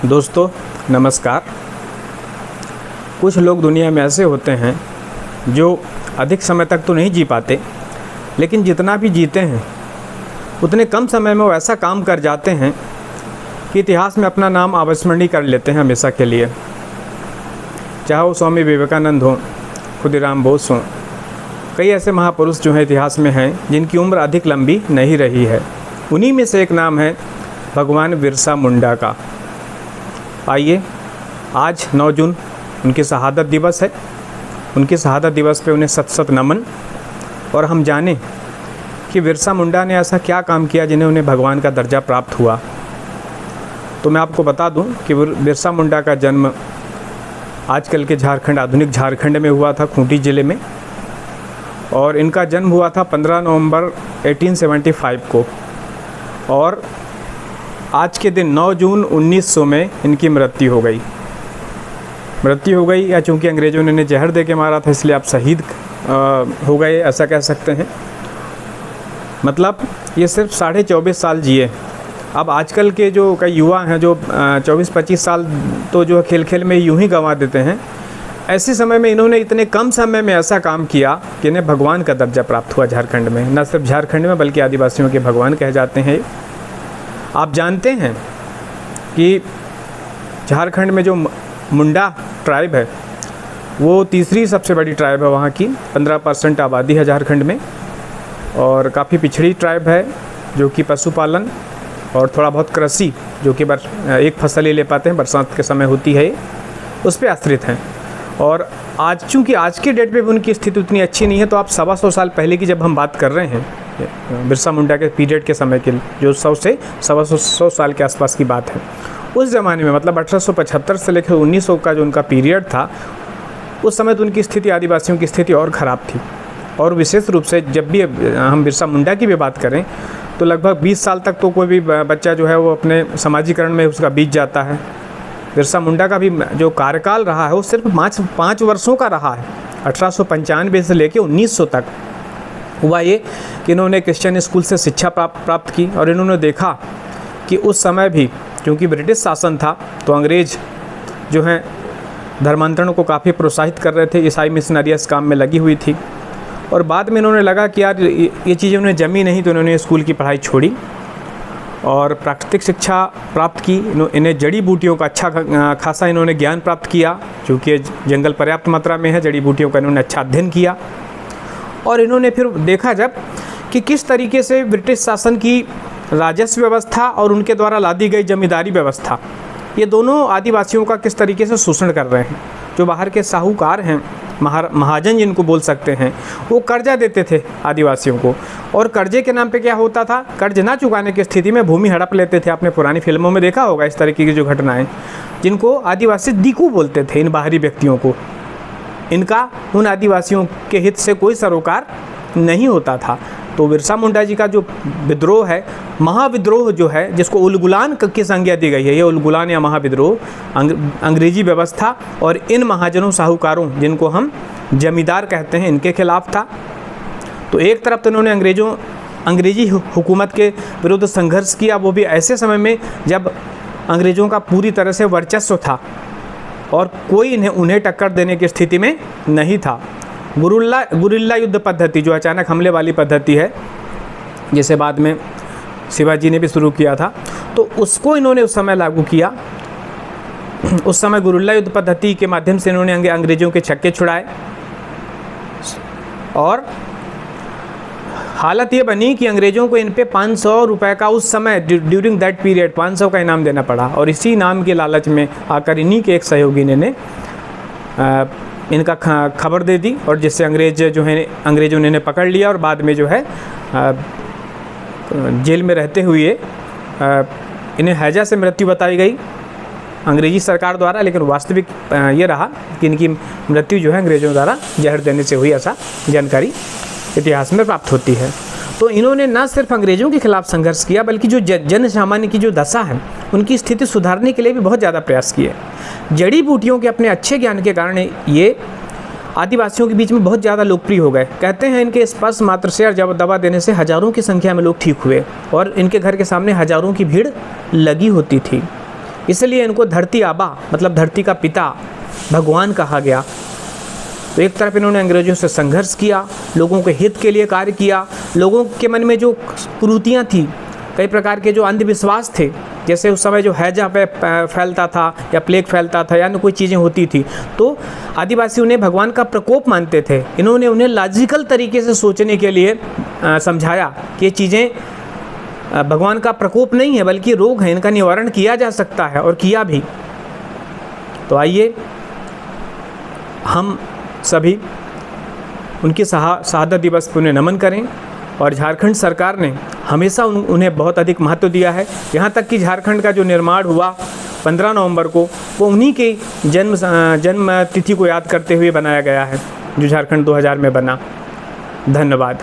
दोस्तों नमस्कार। कुछ लोग दुनिया में ऐसे होते हैं जो अधिक समय तक तो नहीं जी पाते, लेकिन जितना भी जीते हैं उतने कम समय में वो ऐसा काम कर जाते हैं कि इतिहास में अपना नाम अविस्मरणीय कर लेते हैं हमेशा के लिए। चाहे वो स्वामी विवेकानंद हों, खुदीराम बोस हों, कई ऐसे महापुरुष जो हैं इतिहास में हैं जिनकी उम्र अधिक लंबी नहीं रही है। उन्हीं में से एक नाम है भगवान बिरसा मुंडा का। आइए, आज 9 जून उनकी शहादत दिवस है। उनकी शहादत दिवस पे उन्हें सत नमन, और हम जानें कि बिरसा मुंडा ने ऐसा क्या काम किया जिन्हें उन्हें भगवान का दर्जा प्राप्त हुआ। तो मैं आपको बता दूं कि बिरसा मुंडा का जन्म आजकल के झारखंड, आधुनिक झारखंड में हुआ था, खूंटी ज़िले में, और इनका जन्म हुआ था 15 नवंबर 1875 को, और आज के दिन 9 जून 1900 में इनकी मृत्यु हो गई। या चूँकि अंग्रेज़ों ने इन्हें जहर दे के मारा था, इसलिए आप शहीद हो गए, ऐसा कह सकते हैं। मतलब ये सिर्फ 24.5 साल जिए। अब आजकल के जो कई युवा हैं जो 24-25 साल तो जो खेल खेल में यूं ही गंवा देते हैं, ऐसे समय में इन्होंने इतने कम समय में ऐसा काम किया कि इन्हें भगवान का दर्जा प्राप्त हुआ झारखंड में। न सिर्फ झारखंड में बल्कि आदिवासियों के भगवान कहे जाते हैं। आप जानते हैं कि झारखंड में जो मुंडा ट्राइब है वो तीसरी सबसे बड़ी ट्राइब है वहाँ की। 15% आबादी है झारखंड में, और काफ़ी पिछड़ी ट्राइब है जो कि पशुपालन और थोड़ा बहुत कृषि, जो कि एक फसल ही ले पाते हैं, बरसात के समय होती है, उस पर आश्रित हैं। और आज चूँकि आज की डेट पे भी उनकी स्थिति उतनी अच्छी नहीं है, तो आप 125 साल पहले की जब हम बात कर रहे हैं बिरसा मुंडा के पीरियड के समय के, जो 100 से 125 साल के आसपास की बात है, उस ज़माने में मतलब 1875 से लेकर 1900 का जो उनका पीरियड था, उस समय तो उनकी स्थिति, आदिवासियों की स्थिति और ख़राब थी। और विशेष रूप से जब भी हम बिरसा मुंडा की भी बात करें तो लगभग 20 साल तक तो कोई भी बच्चा जो है वो अपने समाजीकरण में उसका बीत जाता है। बिरसा मुंडा का भी जो कार्यकाल रहा है वो सिर्फ 5 वर्षों का रहा है। 1895 से लेकर 1900 तक हुआ ये कि इन्होंने क्रिश्चियन स्कूल से शिक्षा प्राप्त की, और इन्होंने देखा कि उस समय भी क्योंकि ब्रिटिश शासन था तो अंग्रेज़ जो हैं धर्मांतरण को काफ़ी प्रोत्साहित कर रहे थे। ईसाई मिशनरी इस काम में लगी हुई थी, और बाद में इन्होंने लगा कि यार ये चीज़ें उन्हें जमी नहीं, तो इन्होंने स्कूल की पढ़ाई छोड़ी और प्राकृतिक शिक्षा प्राप्त की। इन्हें जड़ी बूटियों का अच्छा खासा इन्होंने ज्ञान प्राप्त किया, क्योंकि जंगल पर्याप्त मात्रा में है। जड़ी बूटियों का इन्होंने अच्छा अध्ययन किया, और इन्होंने फिर देखा जब कि किस तरीके से ब्रिटिश शासन की राजस्व व्यवस्था और उनके द्वारा लादी गई जमींदारी व्यवस्था, ये दोनों आदिवासियों का किस तरीके से शोषण कर रहे हैं। जो बाहर के साहूकार हैं, महाजन जिनको बोल सकते हैं, वो कर्जा देते थे आदिवासियों को, और कर्जे के नाम पे क्या होता था, कर्ज ना चुकाने की स्थिति में भूमि हड़प लेते थे। आपने पुरानी फिल्मों में देखा होगा इस तरीके की जो घटनाएं, जिनको आदिवासी दीकू बोलते थे इन बाहरी व्यक्तियों को। इनका उन आदिवासियों के हित से कोई सरोकार नहीं होता था। तो बिरसा मुंडा जी का जो विद्रोह है, महाविद्रोह जो है, जिसको उलगुलान की संज्ञा दी गई है, ये उलगुलान या महाविद्रोह अंग्रेजी व्यवस्था और इन महाजनों, साहूकारों, जिनको हम जमींदार कहते हैं, इनके खिलाफ था। तो एक तरफ तो इन्होंने अंग्रेजी हुकूमत के विरुद्ध संघर्ष किया, वो भी ऐसे समय में जब अंग्रेज़ों का पूरी तरह से वर्चस्व था और कोई उन्हें टक्कर देने की स्थिति में नहीं था। गुरिल्ला युद्ध पद्धति, जो अचानक हमले वाली पद्धति है, जिसे बाद में शिवाजी ने भी शुरू किया था, तो उसको इन्होंने उस समय लागू किया। उस समय गुरिल्ला युद्ध पद्धति के माध्यम से इन्होंने अंग्रेज़ों के छक्के छुड़ाए, और हालत ये बनी कि अंग्रेज़ों को इन पे 500 रुपये का उस समय ड्यूरिंग दैट पीरियड 500 का इनाम देना पड़ा। और इसी इनाम के लालच में आकर इन्हीं के एक सहयोगी ने इनका खबर दे दी, और जिससे अंग्रेज़ों ने पकड़ लिया, और बाद में जो है जेल में रहते हुए इन्हें हैजा से मृत्यु बताई गई अंग्रेजी सरकार द्वारा। लेकिन वास्तविक ये रहा कि इनकी मृत्यु जो है अंग्रेज़ों द्वारा जहर देने से हुई, ऐसा जानकारी इतिहास में प्राप्त होती है। तो इन्होंने न सिर्फ अंग्रेज़ों के खिलाफ संघर्ष किया, बल्कि जो जन सामान्य की जो दशा है उनकी स्थिति सुधारने के लिए भी बहुत ज़्यादा प्रयास किए। जड़ी बूटियों के अपने अच्छे ज्ञान के कारण ये आदिवासियों के बीच में बहुत ज़्यादा लोकप्रिय हो गए। कहते हैं इनके स्पर्श मात्र से और दवा देने से हज़ारों की संख्या में लोग ठीक हुए और इनके घर के सामने हज़ारों की भीड़ लगी होती थी। इसलिए इनको धरती आबा मतलब धरती का पिता, भगवान कहा गया। तो एक तरफ इन्होंने अंग्रेजों से संघर्ष किया, लोगों के हित के लिए कार्य किया, लोगों के मन में जो कुरीतियाँ थी, कई प्रकार के जो अंधविश्वास थे, जैसे उस समय जो हैजा फैलता था या प्लेग फैलता था या अन्य कोई चीज़ें होती थी, तो आदिवासी उन्हें भगवान का प्रकोप मानते थे। इन्होंने उन्हें लॉजिकल तरीके से सोचने के लिए समझाया कि ये चीज़ें भगवान का प्रकोप नहीं है बल्कि रोग है, इनका निवारण किया जा सकता है, और किया भी। तो आइए हम सभी उनके शहादत दिवस पर उन्हें नमन करें। और झारखंड सरकार ने हमेशा उन्हें बहुत अधिक महत्व दिया है, यहाँ तक कि झारखंड का जो निर्माण हुआ 15 नवंबर को, वो उन्हीं के जन्म तिथि को याद करते हुए बनाया गया है, जो झारखंड 2000 में बना। धन्यवाद।